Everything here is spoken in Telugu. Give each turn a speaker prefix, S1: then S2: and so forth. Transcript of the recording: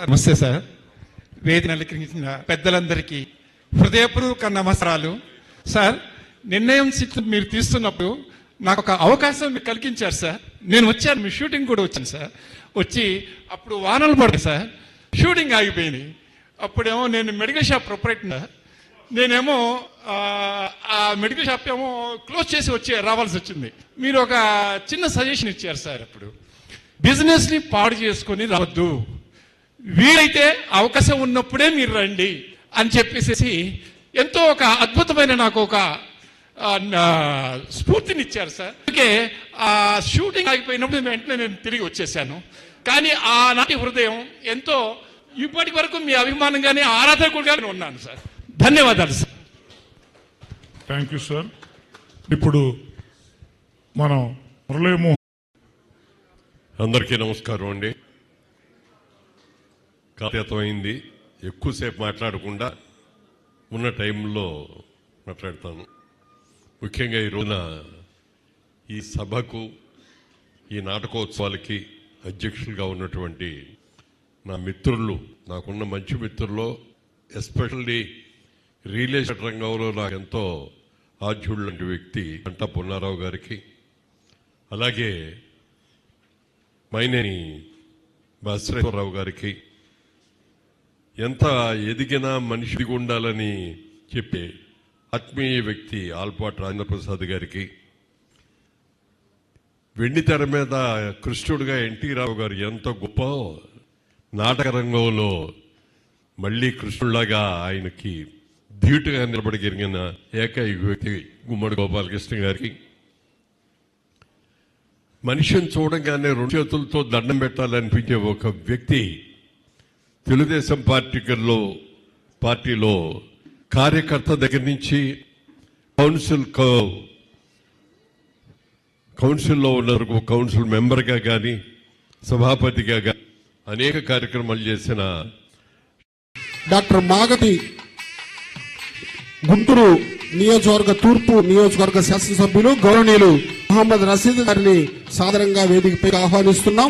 S1: నమస్తే సార్. వేదిక అలంకరించిన పెద్దలందరికీ హృదయపూర్వక నమస్కారాలు. సార్, నిర్ణయం మీరు తీస్తున్నప్పుడు నాకు ఒక అవకాశం మీరు కలిగించారు సార్. నేను వచ్చాను, మీ షూటింగ్ కూడా వచ్చాను సార్. వచ్చి అప్పుడు వానలు పడ్డాయి సార్, షూటింగ్ ఆగిపోయింది. అప్పుడేమో నేను మెడికల్ షాప్ ప్రొపరేటర్, నేనేమో ఆ మెడికల్ షాప్ ఏమో క్లోజ్ చేసి రావాల్సి వచ్చింది. మీరు ఒక చిన్న సజెషన్ ఇచ్చారు సార్. అప్పుడు బిజినెస్ని పాడు చేసుకొని రావద్దు, వీలైతే అవకాశం ఉన్నప్పుడే మీరు రండి అని చెప్పేసి ఎంతో ఒక అద్భుతమైన నాకు ఒక స్ఫూర్తినిచ్చారు సార్. అందుకే ఆ షూటింగ్ ఆగిపోయినప్పుడు వెంటనే నేను తిరిగి వచ్చేసాను. కానీ ఆనాటి హృదయం ఎంతో ఇప్పటి వరకు మీ అభిమానంగానే ఆరాధకుడుగానే ఉన్నాను సార్. ధన్యవాదాలు సార్.
S2: Thank you sir. ఇప్పుడు మనం మురళీమోహన్.
S3: అందరికీ నమస్కారం అండి. కాలతమైంది, ఎక్కువసేపు మాట్లాడకుండా ఉన్న టైంలో మాట్లాడతాను. ముఖ్యంగా ఈ రోజున ఈ సభకు, ఈ నాటకోత్సవాలకి అధ్యక్షులుగా ఉన్నటువంటి నా మిత్రులు, నాకున్న మంచి మిత్రుల్లో ఎస్పెషల్లీ రియల్ ఎస్టేట్ రంగంలో నాకు ఎంతో ఆద్యుడు లాంటి వ్యక్తి అంట పున్నారావు గారికి, అలాగే మైనేని భాస్కరరావు గారికి, ఎంత ఎదిగిన మనిషి ఉండాలని చెప్పే ఆత్మీయ వ్యక్తి ఆల్పాటి రాజేంద్రప్రసాద్ గారికి, వెండితెర మీద కృష్ణుడిగా ఎన్టీ రావు గారు ఎంత గొప్ప నాటక రంగంలో మళ్ళీ కృష్ణుడిలాగా ఆయనకి ధీటుగా నిలబడగలిగిన ఏకైక వ్యక్తి గుమ్మడి గోపాలకృష్ణ గారికి, మనిషిని చూడగానే రెండు చేతులతో దండం పెట్టాలనిపించే ఒక వ్యక్తి తెలుగుదేశం పార్టీలో కార్యకర్త దగ్గర నుంచి కౌన్సిల్లో ఉన్న కౌన్సిల్ మెంబర్గా కానీ సభాపతిగా కానీ అనేక కార్యక్రమాలు చేసిన
S4: డాక్టర్ మాగటి గుంటూరు నియోజకవర్గ తూర్పు నియోజకవర్గ శాసనసభ్యులు గౌరవనీయులు మహమ్మద్ రషీద్ గారిని సాదరంగా వేదికపై ఆహ్వానిస్తున్నాం.